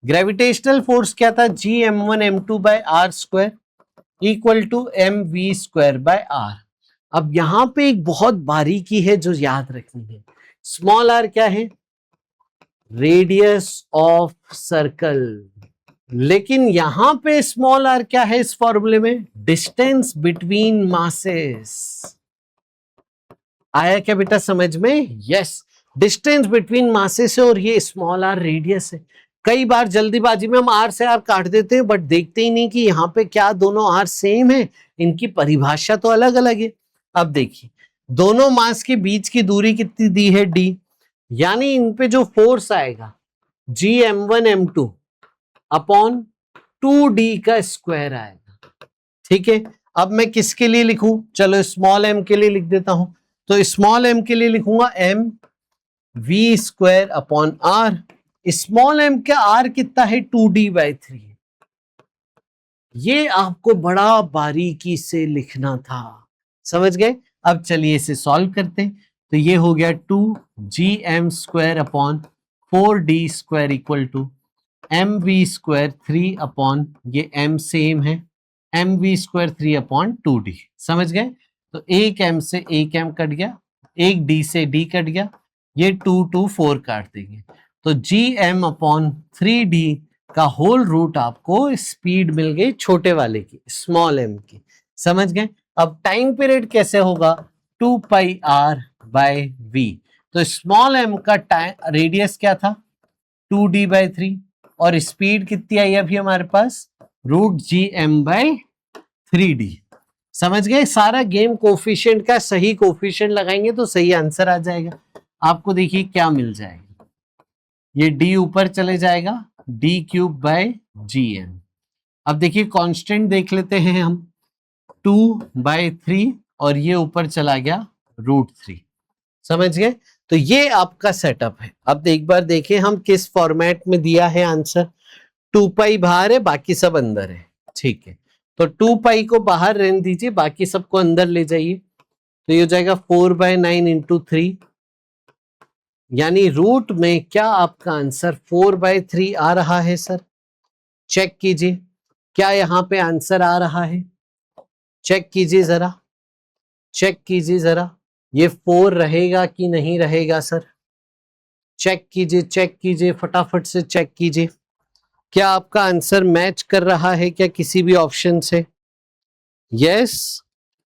Speaker 1: ग्रेविटेशनल फोर्स क्या था, Gm1m2/r² इक्वल टू mv²/r। अब यहां पे एक बहुत बारीकी है जो याद रखनी है। स्मॉल r क्या है, रेडियस ऑफ सर्कल। लेकिन यहां पे स्मॉल r क्या है इस फॉर्मूले में, डिस्टेंस बिटवीन मासेस। आया क्या बेटा समझ में? यस, डिस्टेंस बिटवीन मासेस है और ये स्मॉल r रेडियस है। कई बार जल्दीबाजी में हम r से r काट देते हैं, बट देखते ही नहीं कि यहाँ पे क्या दोनों r सेम है, इनकी परिभाषा तो अलग अलग है। अब देखिए, दोनों मास के बीच की दूरी कितनी दी है, d, यानी इन पे जो फोर्स आएगा Gm1m2 अपॉन 2d का स्क्वायर आएगा। ठीक है, अब मैं किसके लिए लिखूं, चलो स्मॉल m के लिए लिख देता हूं। तो स्मॉल m के लिए लिखूंगा mv² upon r। Small m का r कितना है, 2d/3। ये आपको बड़ा बारीकी से लिखना था, समझ गए। अब चलिए इसे सॉल्व करते हैं। तो ये हो गया 2gm² upon 4d square equal to mv² 3 upon, ये m सेम है, mv² 3 अपॉन 2d, समझ गए। तो एक m से एक m कट गया, एक d से d कट गया, ये 2 4 काट देंगे। तो gm अपॉन 3d का होल रूट आपको स्पीड मिल गई छोटे वाले की, स्मॉल m की, समझ गए। अब टाइम पीरियड कैसे होगा, 2 पाई r बाय v। तो स्मॉल m का टाइम रेडियस क्या था, 2d/3, और स्पीड कितनी आई अभी हमारे पास, √gm/3d, समझ गए। सारा गेम कोफिशिएंट का सही कोफिशिएंट लगाएंगे तो सही आंसर आ जाएगा। आपको देखिए क्या मिल जाएगा, ये d ऊपर चले जाएगा, d³/gm। अब देखिए कांस्टेंट देख लेते हैं हम, 2/3 और ये ऊपर चला गया √3, समझ गए। तो ये आपका सेटअप है। अब एक बार देखें हम किस फॉर्मेट में दिया है आंसर, 2 पाई बाहर है, बाकी सब अंदर है, ठीक है। तो 2 पाई को बाहर रहने दीजिए, बाकी सबको अंदर ले जाइए। तो ये हो जाएगा 4/9 इंटू 3, यानी रूट में क्या आपका आंसर 4/3 आ रहा है सर, चेक कीजिए क्या यहां पे आंसर आ रहा है, चेक कीजिए जरा, चेक कीजिए जरा, ये 4 रहेगा कि नहीं रहेगा सर, चेक कीजिए, चेक कीजिए, फटाफट से चेक कीजिए, क्या आपका आंसर मैच कर रहा है क्या किसी भी ऑप्शन से, यस,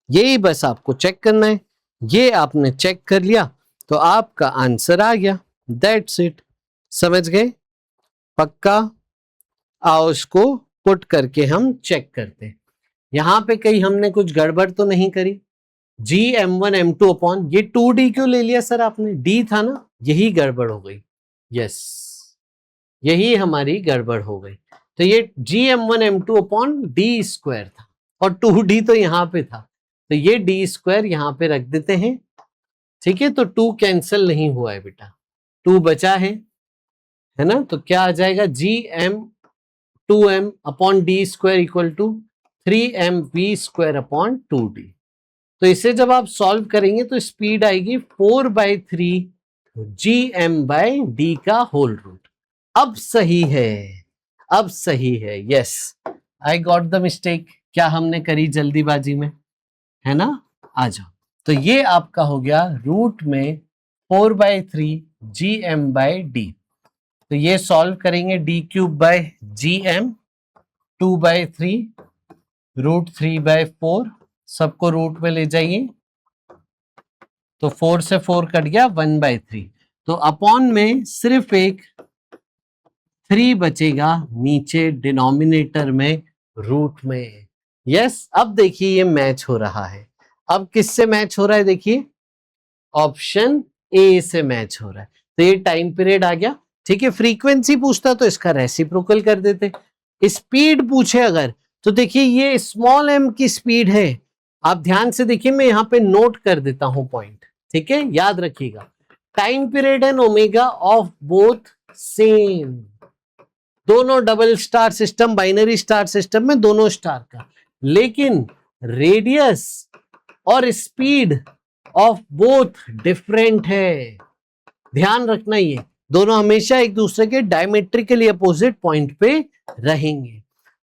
Speaker 1: यही बस आपको चेक करना है। ये आपने चेक कर लिया तो आपका आंसर आ गया, दैट्स इट, समझ गए, पक्का। आओ इसको पुट करके हम चेक करते हैं, यहां पे कहीं हमने कुछ गड़बड़ तो नहीं करी। gm1 m2 अपॉन, ये 2d क्यों ले लिया सर आपने, d था ना, यही गड़बड़ हो गई, यस, यही हमारी गड़बड़ हो गई। तो ये gm1 m2 अपॉन d² था, और 2d तो यहां पे था, तो ये d² यहां पे रख देते हैं, ठीक है। तो 2 कैंसिल नहीं हुआ है बेटा, 2 बचा है ना। तो क्या आ जाएगा, gm2m upon d² equal to 3mv² upon 2d। तो इसे जब आप सॉल्व करेंगे तो स्पीड आएगी 4/3 gm/d का होल रूट। अब सही है, अब सही है, yes, I got the mistake, क्या हमने करी जल्दीबाजी में, है ना। आ जाओ, तो ये आपका हो गया रूट में 4/3 gm/d। तो ये सॉल्व करेंगे, d³/gm 2/3 √3/4, सबको रूट में ले जाइए, तो 4 से 4 कट गया, 1/3। तो अपॉन में सिर्फ एक 3 बचेगा नीचे डिनोमिनेटर में, रूट में, यस। अब देखिए ये मैच हो रहा है, अब किससे मैच हो रहा है, देखिए ऑप्शन ए से मैच हो रहा है। तो ये टाइम पीरियड आ गया, ठीक है। फ्रीक्वेंसी पूछता तो इसका रेसिप्रोकल कर देते, स्पीड पूछे अगर तो देखिए ये स्मॉल m की स्पीड है, आप ध्यान से देखिए, मैं यहां पे नोट कर देता हूं पॉइंट, ठीक है, याद रखिएगा। Time period and omega of both same, दोनों double star system, binary star system में दोनों स्टार का, लेकिन रेडियस और स्पीड ऑफ बोथ डिफरेंट है, ध्यान रखना, ये दोनों हमेशा एक दूसरे के डायमेट्रिकली अपोजिट पॉइंट पे रहेंगे।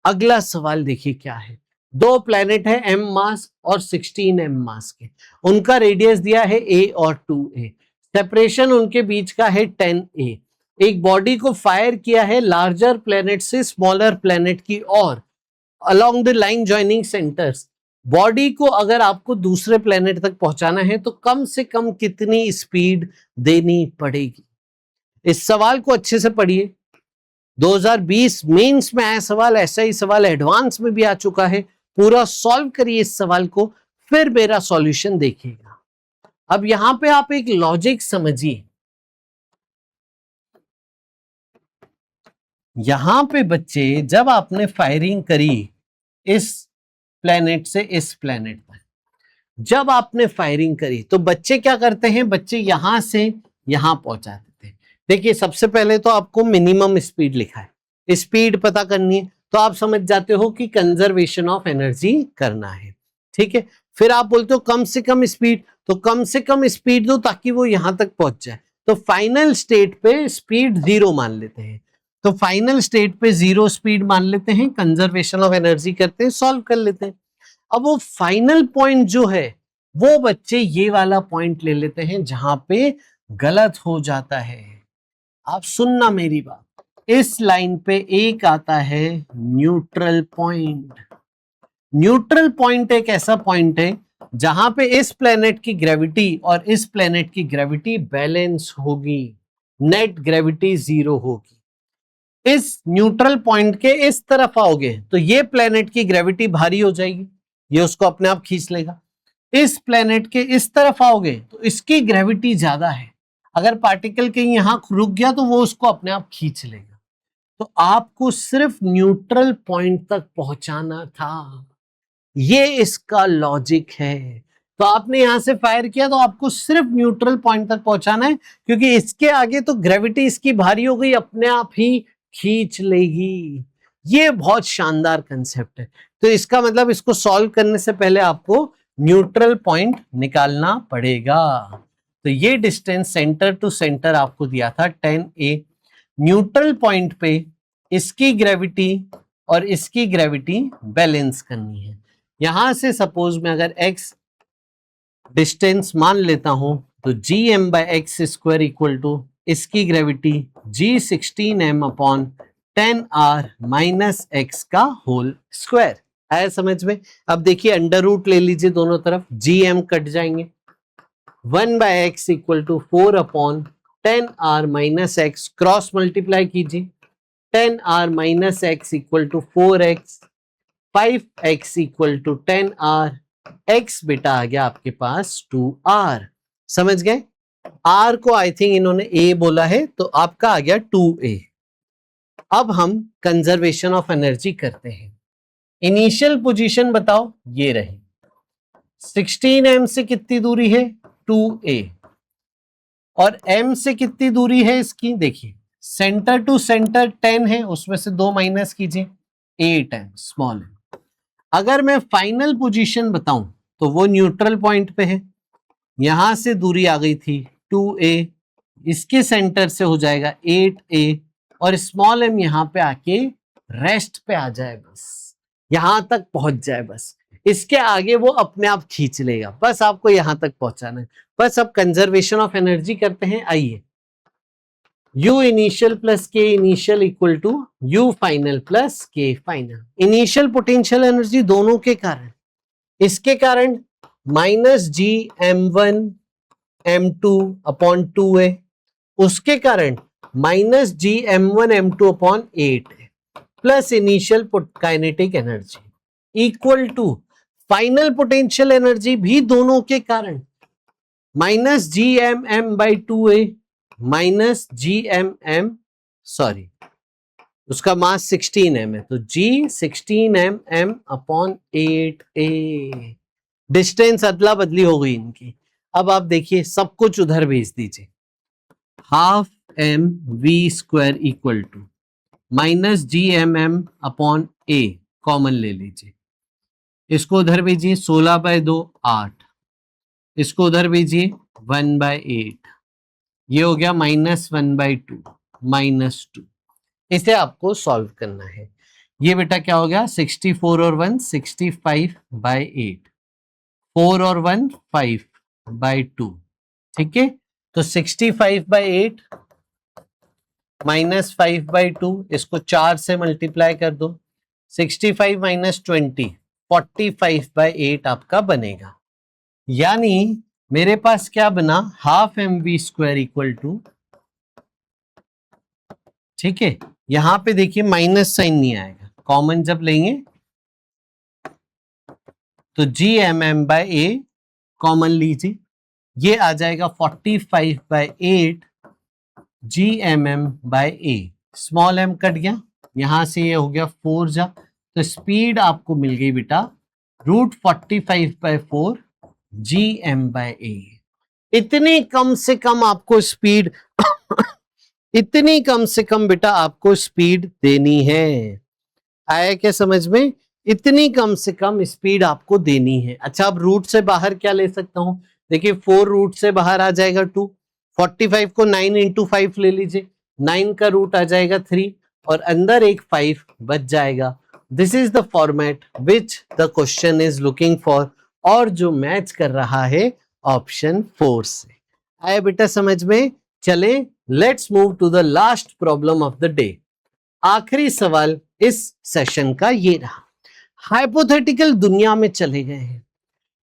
Speaker 1: अगला सवाल देखिए क्या है, दो प्लैनेट है m मास और 16 m मास के, उनका रेडियस दिया है a और 2a, सेपरेशन उनके बीच का है 10a, एक बॉडी को फायर किया है लार्जर प्लैनेट से स्मॉलर प्लैनेट की ओर along the line joining centres. Body को अगर आपको दूसरे प्लैनेट तक पहुंचाना है तो कम से कम कितनी स्पीड देनी पड़ेगी। इस सवाल को अच्छे से पढ़िए, 2020 मेंस में आया सवाल, ऐसा ही सवाल एडवांस में भी आ चुका है, पूरा सॉल्व करिए इस सवाल को, फिर मेरा सॉल्यूशन देखिएगा। अब यहां पे आप एक लॉजिक समझिए, यहां पे बच्चे जब आपने फायरिंग करी इस प्लेनेट से इस प्लेनेट तक, जब आपने फायरिंग करी तो बच्चे क्या करते हैं, बच्चे यहां से यहां पहुंचा देते हैं। देखिए सबसे पहले तो आपको मिनिमम स्पीड लिखा है, स्पीड पता करनी है, तो आप समझ जाते हो कि कंजर्वेशन ऑफ एनर्जी करना है। ठीक है, फिर आप बोलते हो कम से कम स्पीड, तो कम से कम स्पीड दो ताकि वो यहां तक पहुंच जाए। तो फाइनल स्टेट पे स्पीड 0 मान लेते हैं, तो फाइनल स्टेट पे 0 स्पीड मान लेते हैं, कंजर्वेशन ऑफ एनर्जी करते हैं, सॉल्व कर लेते हैं। अब वो फाइनल पॉइंट जो है वो बच्चे ये वाला पॉइंट ले लेते हैं जहां पे गलत हो जाता है। आप सुनना मेरी बात, इस लाइन पे एक आता है न्यूट्रल पॉइंट। न्यूट्रल पॉइंट एक ऐसा पॉइंट है जहां पे इस प्लेनेट की ग्रेविटी और इस प्लेनेट की ग्रेविटी बैलेंस होगी, नेट ग्रेविटी 0 होगी। इस न्यूट्रल पॉइंट के इस तरफ आओगे तो ये प्लेनेट की ग्रेविटी भारी हो जाएगी, ये उसको अपने आप खींच लेगा। इस प्लेनेट के इस तरफ आओगे तो इसकी ग्रेविटी ज्यादा है, अगर पार्टिकल कहीं यहां रुक गया तो वो उसको अपने आप खींच लेगा। तो आपको सिर्फ न्यूट्रल पॉइंट तक पहुंचाना था, ये इसका लॉजिक है। तो आपने यहां से फायर किया तो आपको सिर्फ न्यूट्रल पॉइंट तक पहुंचाना है, क्योंकि इसके आगे तो ग्रेविटी इसकी भारी हो गई, अपने आप ही खींच लेगी। ये बहुत शानदार कंसेप्ट है। तो इसका मतलब इसको सॉल्व करने से पहले आपको न्यूट्रल पॉइंट निकालना पड़ेगा। तो ये डिस्टेंस सेंटर टू सेंटर आपको दिया था 10a। न्यूट्रल पॉइंट पे इसकी ग्रेविटी और इसकी ग्रेविटी बैलेंस करनी है। यहां से सपोज मैं अगर x डिस्टेंस मान लेता हूं तो gm by X square equal to इसकी gravity g16m upon 10r minus X का होल स्क्वायर। आया समझ में? अब देखिए अंडर रूट ले लीजिए दोनों तरफ, gm कट जाएंगे, 1 by X equal to 4 upon 10r minus X, cross multiply कीजिए, 10r minus X equal to 4x, 5x equal to 10r, x बेटा आ गया आपके पास 2r। समझ गए? r को आई थिंक इन्होंने a बोला है तो आपका आ गया 2a। अब हम कंजर्वेशन ऑफ एनर्जी करते हैं। इनिशियल पोजीशन बताओ, ये रही 16m से कितनी दूरी है 2a, और m से कितनी दूरी है इसकी, देखिए सेंटर टू सेंटर 10 है, उसमें से 2 माइनस कीजिए, 8m स्मॉल m। अगर मैं फाइनल पोजीशन बताऊं तो वो न्यूट्रल पॉइंट पे है, यहां से दूरी आ गई थी 2a, इसके सेंटर से हो जाएगा 8a, और स्मॉल m यहां पे आके रेस्ट पे आ जाए, बस यहां तक पहुंच जाए, बस इसके आगे वो अपने आप खींच लेगा, बस आपको यहां तक पहुंचाना है। बस अब कंजर्वेशन ऑफ एनर्जी करते हैं। आइए, U initial plus K initial equal to U final plus K final. Initial potential energy दोनों के कारण, इसके कारण minus GM1 M2 upon 2a, उसके कारण minus GM1 M2 upon 8 plus initial kinetic energy equal to final potential energy भी दोनों के कारण minus GMM by 2a minus GMM, sorry उसका मास 16m है तो G16mm अपॉन 8a। डिस्टेंस अदला बदली हो गई इनकी। अब आप देखिए सब कुछ उधर भेज दीजिए, half mv square equal to minus GMM upon a common ले लीजिए, इसको उधर भेजिए 16 बाय 2 8, इसको उधर भेजिए 1 बाय 8, ये हो गया माइनस 1 बाय 2 माइनस 2। इसे आपको सॉल्व करना है। ये बेटा क्या हो गया 64 और 1 65 बाय 8, 4 और 1 5 बाय 2। ठीक है, तो 65 बाय 8 माइनस 5 बाय 2, इसको 4 से मल्टीप्लाई कर दो, 65 माइनस 20 45 बाय 8 आपका बनेगा। यानी मेरे पास क्या बना, half mv square equal to, ठीक है यहां पे देखिए माइनस साइन नहीं आएगा, कॉमन जब लेंगे तो GMM बाय a कॉमन लीजिए, ये आ जाएगा 45 by 8 GMM by a, small m cut गया, यहां से ये हो गया 4 जा, तो स्पीड आपको मिल गई बेटा √45 बाय 4 GM बाय a। इतनी कम से कम आपको स्पीड इतनी कम से कम बेटा आपको स्पीड देनी है। आया क्या समझ में? इतनी कम से कम स्पीड आपको देनी है। अच्छा, अब रूट से बाहर क्या ले सकता हूं? देखिए 4 रूट से बाहर आ जाएगा 2, 45 को 9 इंटू 5 ले लीजिए, 9 का रूट आ जाएगा 3 और अंदर एक 5 बच जाएगा। This is the format which the question is looking for, और जो मैच कर रहा है ऑप्शन 4 से। आया बेटा समझ में? चले let's move to the last problem of the day. आखिरी सवाल इस सेशन का ये रहा। हाइपोथेटिकल दुनिया में चले गए हैं,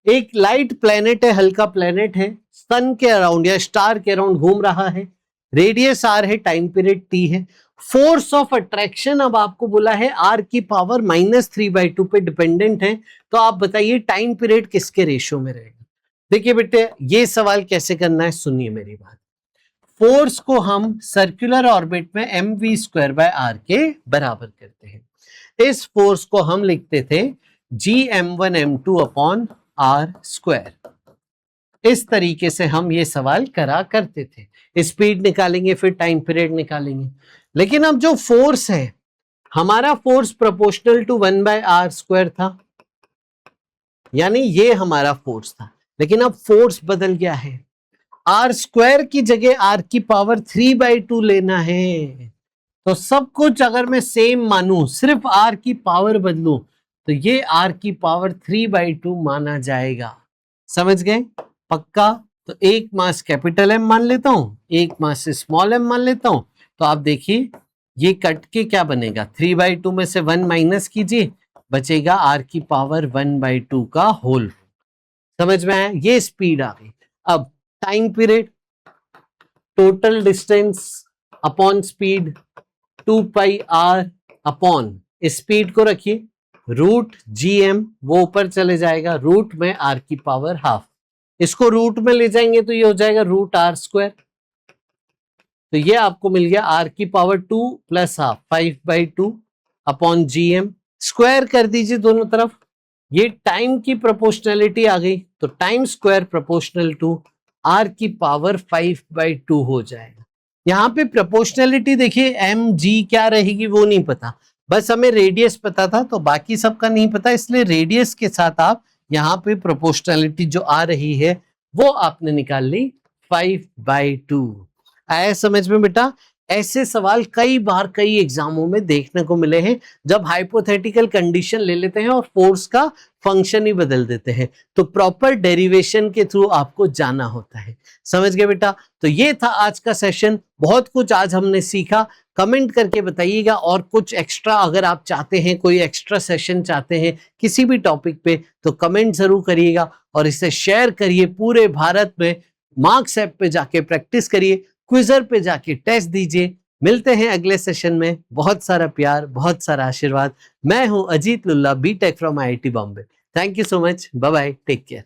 Speaker 1: एक लाइट प्लेनेट है, हल्का प्लेनेट है, सन के अराउंड या स्टार के अराउंड घूम रहा है, रेडियस आर है, टाइम पीरियड टी है, फोर्स ऑफ अट्रैक्शन अब आपको बोला है आर की पावर -3/2 पे डिपेंडेंट है। तो आप बताइए टाइम पीरियड किसके रेशियो में रहेगा? देखिए बेटे ये सवाल कैसे करना है, सुनिए मेरी बात। फोर्स को हम सर्कुलर ऑर्बिट में mv²/r के बराबर करते हैं। इस फोर्स को हम लिखते थे gm1m2/r²। इस तरीके से हम ये सवाल करा करते थे। स्पीड निकालेंगे फिर टाइम पीरियड निकालेंगे। लेकिन अब जो फोर्स है, हमारा फोर्स प्रोपोर्शनल टू 1/r² था, यानी ये हमारा फोर्स था। लेकिन अब फोर्स बदल गया है, r² की जगह r की पावर 3/2 लेना है। तो सब कुछ अगर मैं सेम मानूं, सिर्फ r की पावर बदलूं, तो ये r की पावर 3/2 माना जाएगा। समझ गए? पक्का? तो एक मास कैपिटल M मान लेता हूं, एक मास स्मॉल m मान लेता हूं। तो आप देखिए ये कट के क्या बनेगा, 3/2 में से 1 माइनस कीजिए, बचेगा r की पावर 1/2 का होल। समझ में आया? ये स्पीड आ गई। अब time period, total distance upon speed 2πr upon speed को रखिए रूट gm, वो ऊपर चले जाएगा, रूट में r की पावर हाफ, इसको रूट में ले जाएंगे तो ये हो जाएगा √r²। तो ये आपको मिल गया r की power 2 plus half 5/2 upon gm। Square कर दीजिए दोनों तरफ, ये टाइम की प्रोपोर्शनलिटी आ गई, तो time square proportional to r की पावर 5/2 हो जाएगा। यहाँ पे प्रोपोर्शनलिटी देखिए mg क्या रहेगी वो नहीं पता, बस हमें रेडियस पता था, तो बाकी सबका नहीं पता, इसलिए रेडियस के साथ आप यहाँ पे प्रोपोर्शनलिटी जो आ रही है वो आपने निकाल ली 5/2। आया समझ में बेटा? ऐसे सवाल कई बार कई एग्जामों में देखने को मिले हैं, जब हाइपोथेटिकल कंडीशन ले लेते हैं और फोर्स का फंक्शन ही बदल देते हैं। तो प्रॉपर डेरिवेशन के थ्रू आपको जाना होता है। समझ गए बेटा? तो ये था आज का सेशन, बहुत कुछ आज हमने सीखा। कमेंट करके बताइएगा, और कुछ एक्स्ट्रा अगर आप चाहते हैं, कोई एक्स्ट्रा सेशन चाहते हैं किसी भी टॉपिक पे, तो कमेंट जरूर करिएगा और इसे शेयर करिए पूरे भारत में। मार्क्स ऐप पे जाके प्रैक्टिस करिए, क्विजर पे जाके टेस्ट दीजिए। मिलते हैं अगले सेशन में। बहुत सारा प्यार, बहुत सारा आशीर्वाद। मैं हूं Ajit Lulla, BTech from IIT Bombay. Thank you so much, bye bye, take care.